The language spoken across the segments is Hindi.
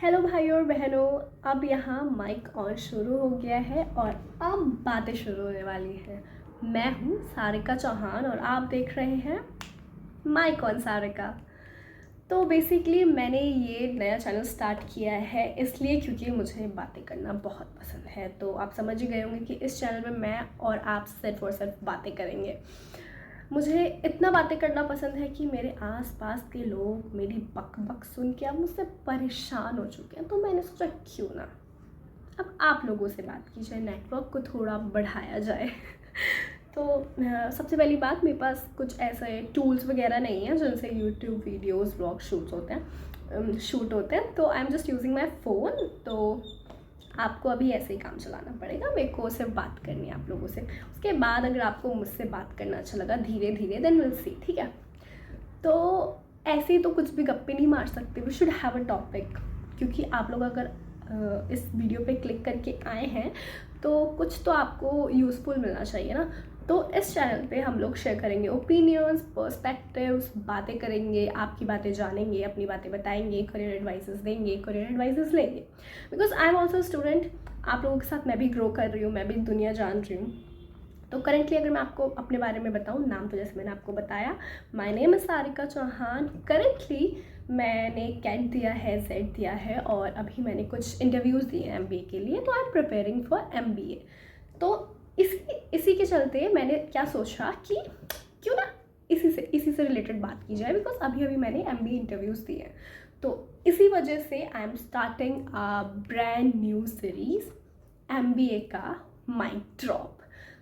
हेलो भाई और बहनों, अब यहाँ माइक ऑन शुरू हो गया है और अब बातें शुरू होने वाली हैं। मैं हूँ सारिका चौहान और आप देख रहे हैं माइक ऑन सारिका। तो बेसिकली मैंने ये नया चैनल स्टार्ट किया है इसलिए क्योंकि मुझे बातें करना बहुत पसंद है। तो आप समझ ही गए होंगे कि इस चैनल में मैं और आप सिर्फ और सिर्फ बातें करेंगे। मुझे इतना बातें करना पसंद है कि मेरे आसपास के लोग मेरी बक बक सुन के अब मुझसे परेशान हो चुके हैं। तो मैंने सोचा क्यों ना अब आप लोगों से बात की जाए, नेटवर्क को थोड़ा बढ़ाया जाए। तो सबसे पहली बात, मेरे पास कुछ ऐसे टूल्स वगैरह नहीं है जिनसे यूट्यूब वीडियोस ब्लॉग शूट होते हैं। तो I am just using my phone. तो आपको अभी ऐसे ही काम चलाना पड़ेगा, मेरे को सिर्फ बात करनी है आप लोगों से। उसके बाद अगर आपको मुझसे बात करना अच्छा लगा धीरे धीरे देन विल सी, ठीक है। तो ऐसे ही तो कुछ भी गप्पे नहीं मार सकते, we should have a topic. क्योंकि आप लोग अगर इस वीडियो पे क्लिक करके आए हैं तो कुछ तो आपको यूज़फुल मिलना चाहिए ना। तो इस चैनल पे हम लोग शेयर करेंगे ओपिनियंस, पर्सपेक्टिव्स, बातें करेंगे, आपकी बातें जानेंगे, अपनी बातें बताएंगे, करियर एडवाइसेस देंगे, करियर एडवाइसेस लेंगे। Because I am also student, आप लोगों के साथ मैं भी ग्रो कर रही हूँ, मैं भी दुनिया जान रही हूँ। तो करेंटली अगर मैं आपको अपने बारे में बताऊँ, नाम तो जैसे मैंने आपको बताया, my name is Sarika Chauhan. Currently मैंने कैट दिया है, जेड दिया है और अभी मैंने कुछ इंटरव्यूज़ दिए हैं MBA के लिए। तो I am preparing for MBA। तो इसी के चलते मैंने क्या सोचा कि क्यों ना इसी से रिलेटेड बात की जाए। बिकॉज अभी अभी मैंने MBA इंटरव्यूज़ दिए हैं। तो इसी वजह से I am starting a brand new series MBA का माइक ड्रॉप।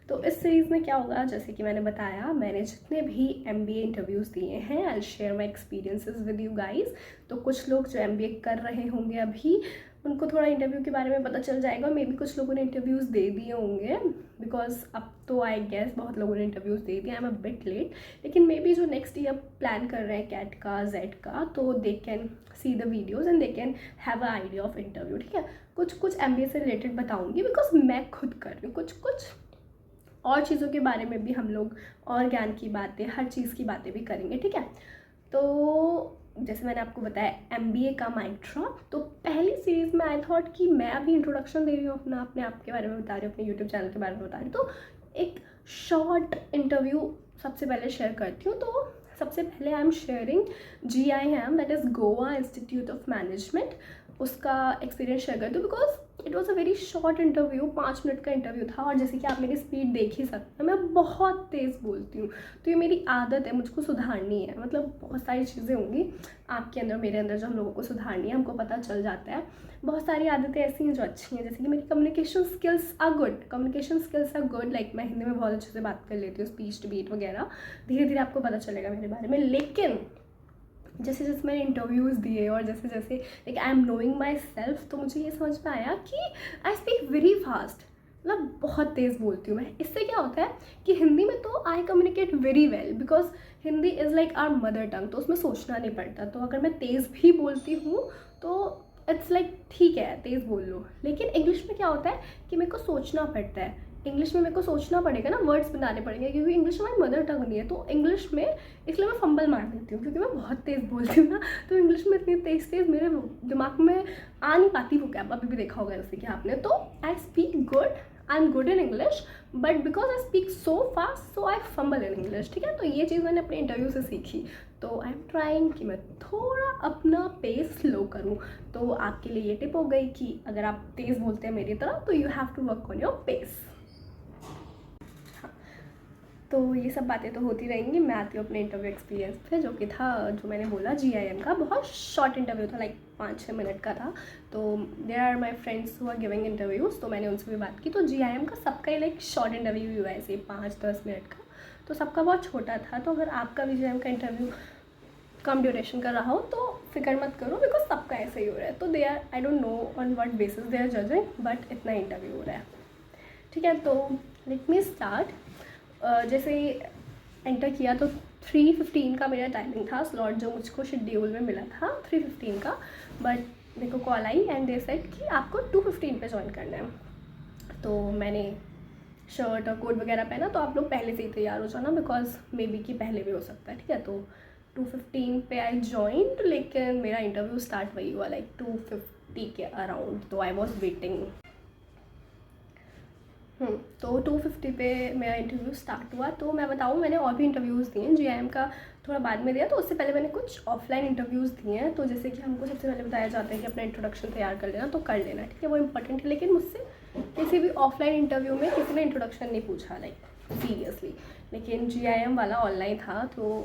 तो इस सीरीज़ में क्या होगा, जैसे कि मैंने बताया, मैंने जितने भी MBA इंटरव्यूज़ दिए हैं I share my experiences with you guys. तो कुछ लोग जो MBA कर रहे होंगे अभी, उनको थोड़ा इंटरव्यू के बारे में पता चल जाएगा। मे बी कुछ लोगों ने इंटरव्यूज़ दे दिए होंगे, बिकॉज अब तो आई गेस बहुत लोगों ने इंटरव्यूज़ दे दिए। I am a bit late, लेकिन मे बी जो नेक्स्ट ईयर प्लान कर रहे हैं कैट का, जेड का, तो they can see the videos and they can have a idea of interview, ठीक है। कुछ MBA से रिलेटेड बताऊँगी बिकॉज मैं खुद कर रही हूँ। कुछ और चीज़ों के बारे में भी हम लोग, और ज्ञान की बातें, हर चीज़ की बातें भी करेंगे, ठीक है। तो जैसे मैंने आपको बताया MBA का माइक ड्रॉप, तो पहली सीरीज़ में आई थॉट कि मैं अभी इंट्रोडक्शन दे रही हूँ अपना, अपने आप के बारे में बता रही हूँ, अपने यूट्यूब चैनल के बारे में बता रही हूँ। तो एक शॉर्ट इंटरव्यू सबसे पहले शेयर करती हूँ। तो सबसे पहले I am sharing GIM, that is Goa institute of management, उसका एक्सपीरियंस शेयर करती हूँ। Because it was a very short interview, 5 minute का इंटरव्यू था। और जैसे कि आप मेरी स्पीड देख ही सकते हैं, मैं बहुत तेज़ बोलती हूँ। तो ये मेरी आदत है, मुझको सुधारनी है। मतलब बहुत सारी चीज़ें होंगी आपके अंदर, मेरे अंदर, जो हम लोगों को सुधारनी है, हमको पता चल जाता है। बहुत सारी आदतें ऐसी हैं जो अच्छी हैं, जैसे कि मेरी communication skills are good. Like मैं हिंदी में बहुत अच्छे से बात कर लेती हूँ, स्पीच डिबेट वगैरह। धीरे धीरे आपको पता चलेगा मेरे बारे में। लेकिन जैसे जैसे मैंने इंटरव्यूज़ दिए और जैसे जैसे like I am knowing my self, तो मुझे ये समझ में आया कि आई स्पीक वेरी फास्ट, मतलब बहुत तेज़ बोलती हूँ मैं। इससे क्या होता है कि हिंदी में तो I communicate very well, because Hindi is like our mother tongue, तो उसमें सोचना नहीं पड़ता। तो अगर मैं तेज़ भी बोलती हूँ तो इट्स लाइक ठीक है, तेज़ बोल लो। लेकिन इंग्लिश में क्या होता है कि मेरे को सोचना पड़ता है। इंग्लिश में मेरे को सोचना पड़ेगा ना, वर्ड्स बनाने पड़ेंगे, क्योंकि इंग्लिश हमारी मदर टंग नहीं है। तो इंग्लिश में इसलिए मैं फंबल मार देती हूँ, क्योंकि मैं बहुत तेज़ बोलती हूँ ना। तो इंग्लिश में इतनी तेज़ मेरे दिमाग में आ नहीं पाती वो क्या, अभी भी देखा होगा जैसे कि आपने। तो I speak good, I am good in English, but because I speak so fast so I fumble in English, ठीक है। तो ये चीज़ मैंने अपने इंटरव्यू से सीखी। तो आई एम ट्राइंग कि मैं थोड़ा अपना पेस स्लो करूँ। तो आपके लिए ये टिप हो गई कि अगर आप तेज़ बोलते हैं मेरी तरह, तो you have to work on your pace. तो ये सब बातें तो होती रहेंगी। मैं आती हूँ अपने इंटरव्यू एक्सपीरियंस पे, जो कि था, जो मैंने बोला, GIM का बहुत शॉर्ट इंटरव्यू था, लाइक 5-6 मिनट का था। तो there are my friends who are giving interviews, तो मैंने उनसे भी बात की। तो GIM का सबका ही लाइक शॉर्ट इंटरव्यू ही हुआ है, ऐसे 5-10 मिनट का। तो सबका बहुत छोटा था। तो अगर आपका भी GIM का इंटरव्यू कम ड्यूरेशन का रहा हो तो फिक्र मत करो, बिकॉज सबका ऐसे ही हो रहा है। तो they are, I don't know on what basis they are judging, but इतना इंटरव्यू हो रहा है, ठीक है। तो लेट मी स्टार्ट। जैसे एंटर किया तो 3:15 का मेरा टाइमिंग था, स्लॉट जो मुझको शेड्यूल में मिला था 3:15 का। बट मेरे को call I and they said कि आपको 2:15 पे ज्वाइन करना है। तो मैंने शर्ट और कोट वगैरह पहना। तो आप लोग पहले से ही तैयार हो जाना, बिकॉज मे बी कि पहले भी हो सकता है, ठीक है। तो 2:15 पे आई ज्वाइंट, लेकिन मेरा इंटरव्यू स्टार्ट वही हुआ लाइक 250 के अराउंड, तो आई वॉज वेटिंग। तो 250 पे मेरा इंटरव्यू स्टार्ट हुआ। तो मैं बताऊँ, मैंने और भी इंटरव्यूज़ दिए हैं, GIM का थोड़ा बाद में दिया, तो उससे पहले मैंने कुछ ऑफलाइन इंटरव्यूज़ दिए हैं। तो जैसे कि हमको सबसे पहले बताया जाता है कि अपना इंट्रोडक्शन तैयार कर लेना, तो कर लेना, ठीक है, वो इंपॉर्टेंट है। लेकिन मुझसे किसी भी ऑफलाइन इंटरव्यू में किसी ने इंट्रोडक्शन नहीं पूछा, लाइक सीरियसली। लेकिन GIM वाला ऑनलाइन था, तो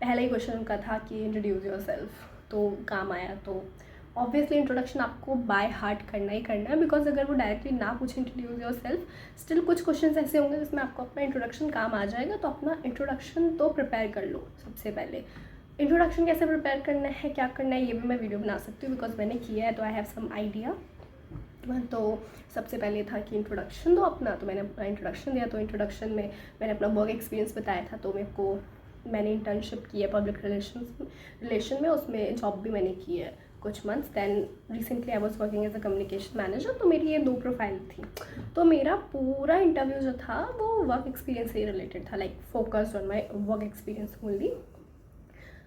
पहला ही क्वेश्चन उनका था कि इंट्रोड्यूस योर सेल्फ, तो काम आया। तो ऑब्वियसली इंट्रोडक्शन आपको बाय हार्ट करना ही करना है, बिकॉज अगर वो डायरेक्टली ना पूछे इंट्रोड्यूस योर सेल्फ, स्टिल कुछ क्वेश्चंस ऐसे होंगे जिसमें आपको अपना इंट्रोडक्शन काम आ जाएगा। तो अपना इंट्रोडक्शन तो प्रिपेयर कर लो सबसे पहले। इंट्रोडक्शन कैसे प्रिपेयर करना है, क्या करना है, ये भी मैं वीडियो बना सकती हूँ, बिकॉज मैंने किया है, तो आई हैव सम आइडिया। तो सबसे पहले था कि इंट्रोडक्शन दो अपना, तो मैंने अपना इंट्रोडक्शन दिया। तो इंट्रोडक्शन में मैंने अपना वर्क एक्सपीरियंस बताया था। तो मेरे को, मैंने इंटर्नशिप की है पब्लिक रिलेशन में, उसमें जॉब भी मैंने की है कुछ months. Then recently I was working as a communication manager. तो मेरी ये 2 प्रोफाइल थी। तो मेरा पूरा इंटरव्यू जो था वो वर्क एक्सपीरियंस से रिलेटेड था, like focused on my work experience only.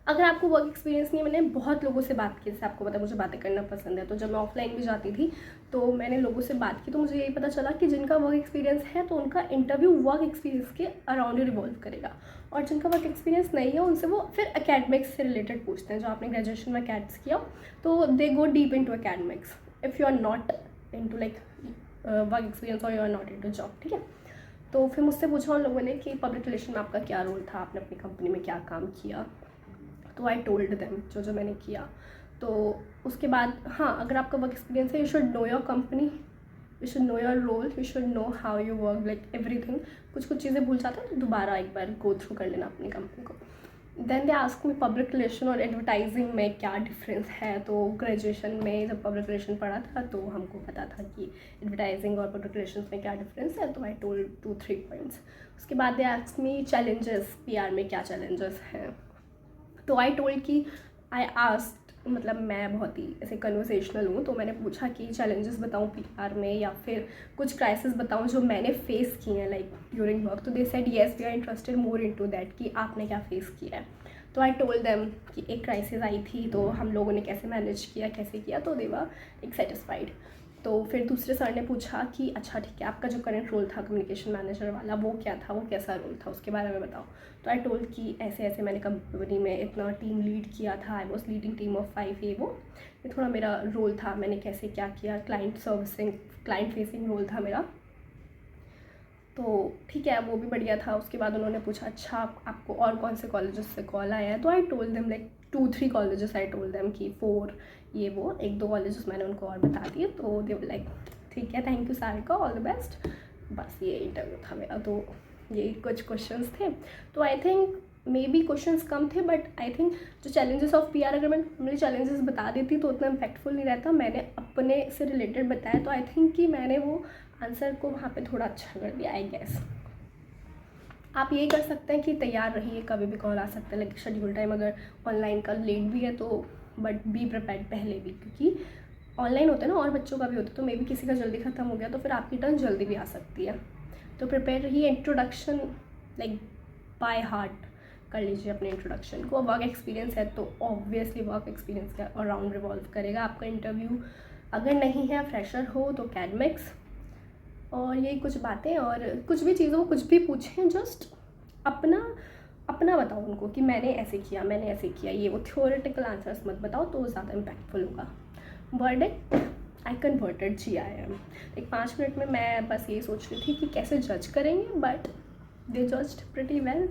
अगर आपको वर्क एक्सपीरियंस नहीं है, मैंने बहुत लोगों से बात की, जैसे आपको पता है मुझे बातें करना पसंद है। तो जब मैं ऑफलाइन भी जाती थी, तो मैंने लोगों से बात की, तो मुझे यही पता चला कि जिनका वर्क एक्सपीरियंस है, तो उनका इंटरव्यू वर्क एक्सपीरियंस के अराउंड ही रिवॉल्व करेगा। और जिनका वर्क एक्सपीरियंस नहीं है, उनसे वो फिर एकेडमिक्स से रिलेटेड पूछते हैं। जो आपने ग्रेजुएशन में कैट्स किया, तो they go deep into academics if you are not into like work experience और you are not into job, ठीक है। तो फिर मुझसे पूछा उन लोगों ने कि पब्लिक रिलेशन में आपका क्या रोल था, आपने अपनी कंपनी में क्या काम किया। तो आई टोल्ड देम जो मैंने किया। तो उसके बाद, हाँ, अगर आपका वर्क एक्सपीरियंस है, you should know your company, you should know your role, you should know how you work, like everything. कुछ चीज़ें भूल जाता है, तो दोबारा एक बार गो थ्रू कर लेना अपनी कंपनी को। Then they ask me public relation और एडवर्टाइजिंग में क्या डिफरेंस है। तो ग्रेजुएशन में जब पब्लिक रिलेशन पढ़ा था, तो हमको पता था कि एडवर्टाइजिंग और पब्लिक रिलेशन में क्या डिफरेंस है। तो आई टोल्ड 2-3 पॉइंट्स। उसके बाद दे आस्क मी चैलेंजेस, PR में क्या चैलेंजेस हैं। तो आई टोल्ड कि आई आस्क्ड, मतलब मैं बहुत ही ऐसे कन्वर्सेशनल हूँ, तो मैंने पूछा कि चैलेंजेस बताऊँ PR में, या फिर कुछ क्राइसिस बताऊँ जो मैंने फेस किए हैं लाइक ड्यूरिंग वर्क। तो they said yes, we are interested more into that, कि आपने क्या फेस किया है। तो आई टोल्ड देम कि एक क्राइसिस आई थी, तो हम लोगों ने कैसे मैनेज किया, कैसे किया। तो दे वर एक सेटिस्फाइड। तो फिर दूसरे सर ने पूछा कि अच्छा ठीक है, आपका जो करंट रोल था कम्युनिकेशन मैनेजर वाला, वो क्या था, वो कैसा रोल था, उसके बारे में बताओ। तो आई टोल्ड कि ऐसे ऐसे मैंने कंपनी में इतना टीम लीड किया था, I was leading team of 5, ये थोड़ा मेरा रोल था, मैंने कैसे क्या किया, client servicing, client facing role था मेरा। तो ठीक है, वो भी बढ़िया था। उसके बाद उन्होंने पूछा अच्छा आपको और कौन से कॉलेजेस से कॉल आया है। तो I told them like 2-3 colleges, I told them कि 4 ये वो 1-2 कॉलेजेस मैंने उनको और बता दिए। तो दे वर लाइक ठीक है, thank you Sarika, all the best. बस ये इंटरव्यू था मेरा। तो ये कुछ क्वेश्चंस थे। तो I think maybe questions कम थे, बट आई थिंक जो चैलेंजेस ऑफ PR, अगर मैं नॉर्मली चैलेंजेस बता देती तो उतना इम्पैक्टफुल नहीं रहता। मैंने अपने से रिलेटेड बताया, तो आई थिंक कि मैंने वो आंसर को वहाँ पे थोड़ा अच्छा कर दिया, आई गेस। आप ये कर सकते हैं कि तैयार रहिए, कभी भी कॉल आ सकता है, लाइक शेड्यूल टाइम अगर ऑनलाइन का लेट भी है, तो बट बी प्रिपेयर्ड पहले भी, क्योंकि ऑनलाइन होता है ना और बच्चों का भी होता है, तो मे बी किसी का जल्दी ख़त्म हो गया, तो फिर आपकी टर्न जल्दी भी आ सकती है। तो प्रिपेयर रहिए। इंट्रोडक्शन लाइक बाय हार्ट कर लीजिए अपने इंट्रोडक्शन को। वर्क एक्सपीरियंस है, तो ऑब्वियसली वर्क एक्सपीरियंस के अराउंड रिवॉल्व करेगा आपका इंटरव्यू। अगर नहीं है, फ्रेशर हो, तो एकेडमिक्स और यही कुछ बातें। और कुछ भी चीज़ों को कुछ भी पूछें, जस्ट अपना बताओ उनको कि मैंने ऐसे किया, मैंने ऐसे किया, ये वो थ्योरेटिकल आंसर्स मत बताओ, तो ज़्यादा इम्पैक्टफुल होगा। Verdict, I converted GIM। एक 5 मिनट में मैं बस ये सोच रही थी कि कैसे जज करेंगे, but they judged pretty well.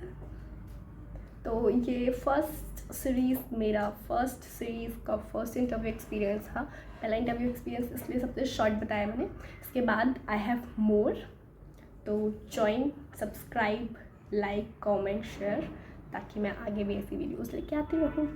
तो ये मेरा फर्स्ट सीरीज़ का फर्स्ट इंटरव्यू एक्सपीरियंस था। पहला इंटरव्यू एक्सपीरियंस इसलिए सबसे शॉर्ट बताया मैंने। इसके बाद आई हैव मोर। तो join, subscribe, like, comment, share, ताकि मैं आगे भी ऐसी वीडियोस लेके आती रहूँ।